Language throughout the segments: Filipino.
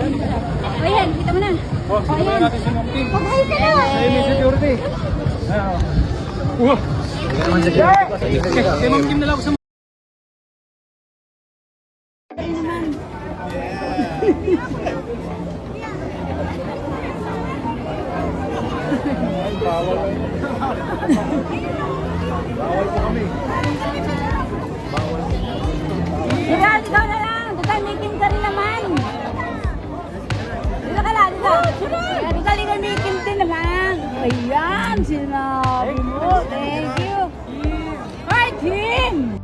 O yan, kita mo na. Oh, simulan natin si Ma'am Kim. Mag-hi ka na. Ay, may security. Kay Ma'am Kim na lang ako sa bawal po kami. Sigal, ikaw na lang. Dito, may Kim ka rin naman. Dito ka lang, dito. Dito, ikaw may Kim din naman. Ayan, sinabi mo. Thank you. Hi, Kim!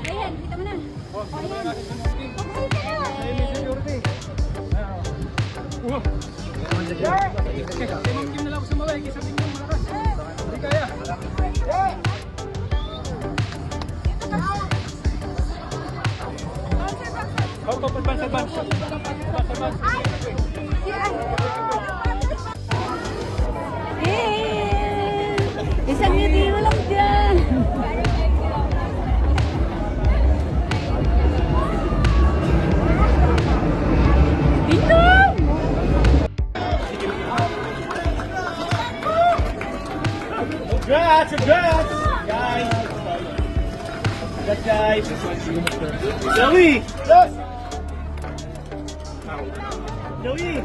Ayan, kita mo na. Oh, simulan natin si Ma'am Kim. Mag-hi ka na. Ay, may security. Kay Ma'am Kim na lang ako sa maway. Kaysa tingnan malakas. Hindi kaya. Advance. Kim! Isang ngiti mo lang dyan. Tingnan! Congrats, guys! Joey! Joey!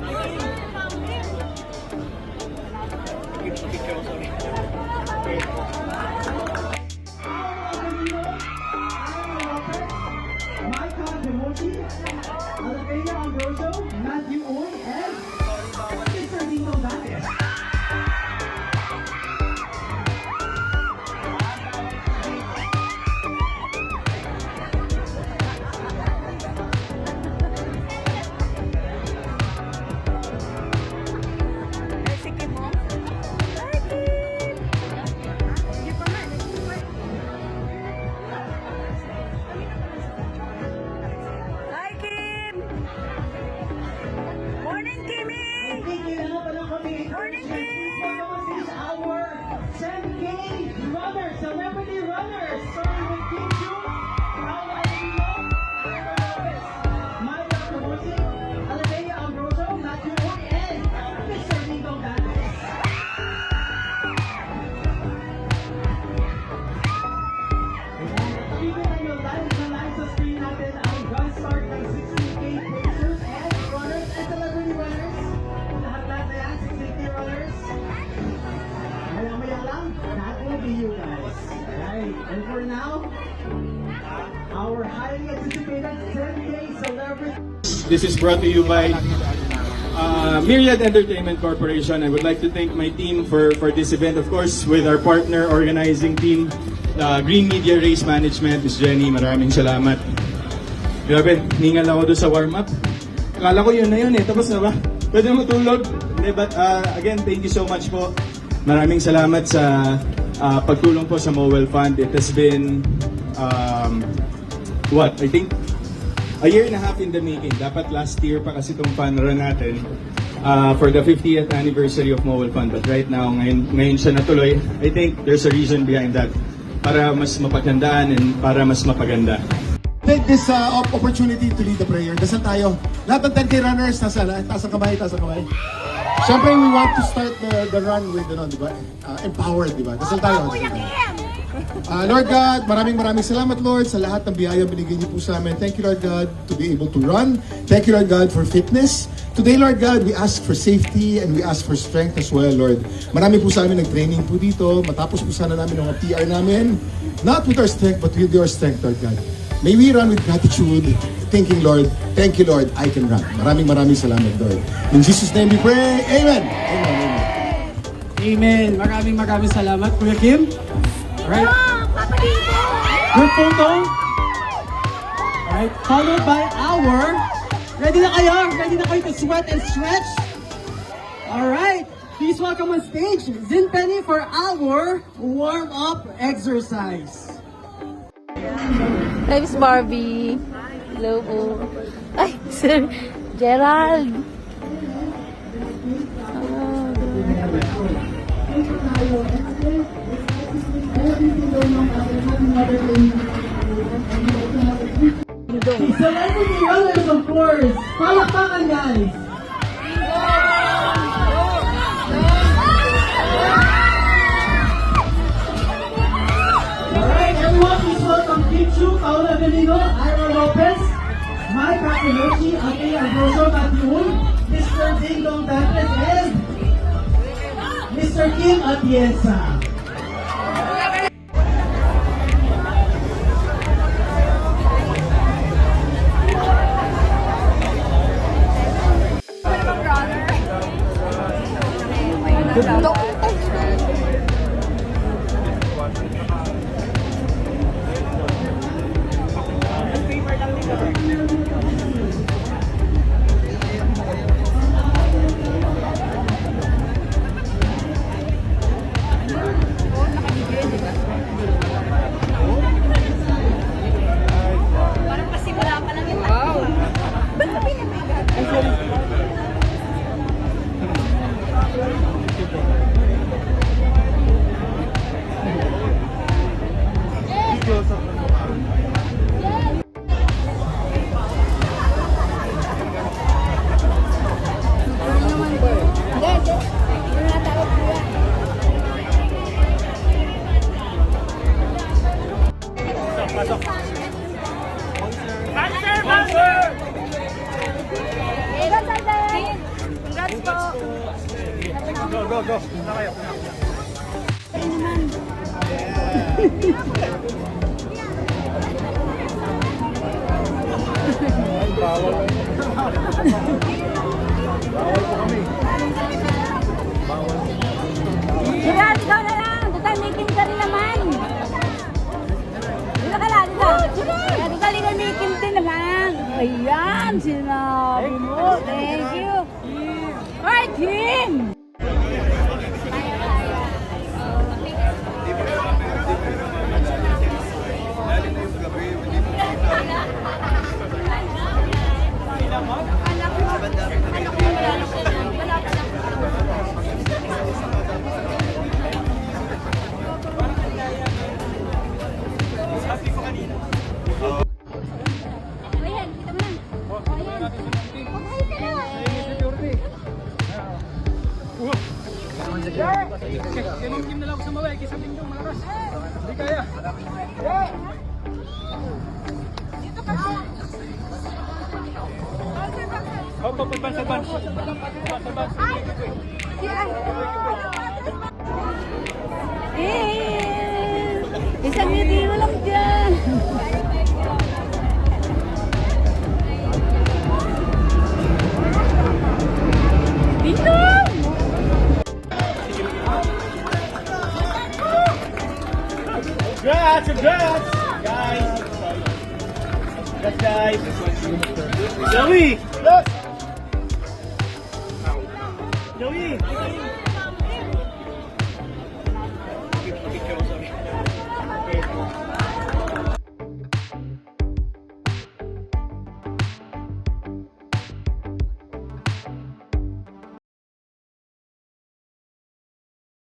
Michael Demoshi, Alabella Ambrosio, Matthew Oy, and Mr. Dino Daniel. Hi, Kim! Morning, Kimmy! Morning, This is our 10K runner, celebrity runners, starting with Kim June, Paula Emilio, Eva Lopez, Michael Demoshi, Alabella Ambrosio, Matthew Oy, and Mr. Dino Daniel. Keep it on your live sa screen natin ang run start ng 16K pacers and runners and celebrity runners. Lahat-lahat na yan, 16K runners. Maya-maya lang, that will be you guys. Right, and for now, our highly anticipated 10K celebrity. This is brought to you by Myriad Entertainment Corporation. I would like to thank my team for this event, of course, with our partner organizing team, Green Media Race Management, Ms. Jenny. Maraming salamat. Grabe, ningal ako doon sa warm-up. Akala ko yun na yun eh. Tapos na ba? Pwede matulog? But again, thank you so much po. Maraming salamat sa pagtulong po sa Mowel Fund. It has been, I think, a year and a half in the making. Dapat last year pa kasi itong fun run natin for the 50th anniversary of Mowel Fund. But right now, ngayon siya natuloy. I think there's a reason behind that. Para mas mapagandaan and para mas mapaganda. Take this opportunity to lead the prayer. Dasal tayo. Lahat ng 10K runners, taas ang kamay. Siyempre, we want to start the run with, di ba? Empowered, di ba? Dasal tayo. Lord God, maraming salamat, Lord, sa lahat ng biyaya binigay niyo po sa amin. Thank you, Lord God, to be able to run. Thank you, Lord God, for fitness. Today, Lord God, we ask for safety and we ask for strength as well, Lord. Marami po sa amin nag-training po dito. Matapos po sana namin ang PR namin. Not with our strength, but with your strength, Lord God. May we run with gratitude, thinking, Lord, thank you, Lord, I can run. Maraming salamat, Lord. In Jesus' name we pray. Amen. Amen. Maraming salamat, Kuya Kim. Alright. Group photo. Alright. Followed by our... Ready na kayo to sweat and stretch? Alright. Please welcome on stage Zin Penny for our warm-up exercise. Hi, Miss Barbie. Hello po. Ay, Sir Gerald. Celebrity runners, of course. Palakpakan, guys. Alright, everyone, please welcome Kim Chu, Paula Avellino, Ira Lopez, Mike Capinucci, Ate Ambrosio Matiun, Mr. Ding Dong Dantes, and Mr. Kim Atienza. Parang pasimula pa lang yung wow. Ba't ka pinapagod? Congrats po. Go, go, go. Punta kayo. Gerald, ikaw na lang. Total, may Kim ka rin naman. Dito ka lang, dito. Total, ikaw may Kim din naman. Ayan, sinabi mo. Thank you. Hi, Kim! Ayan, kita mo na. Ayan. Okay ka na. Kay Ma'am Kim na lang ako sumaway. Kay Sabing Dong, malakas. Hindi kaya. Hop, hop, advance, advance. Advance, advance. Isang ngiti mo lang dyan. Dito! Congrats, congrats! Guys! Congrats, guys! Joey! Look! Joey!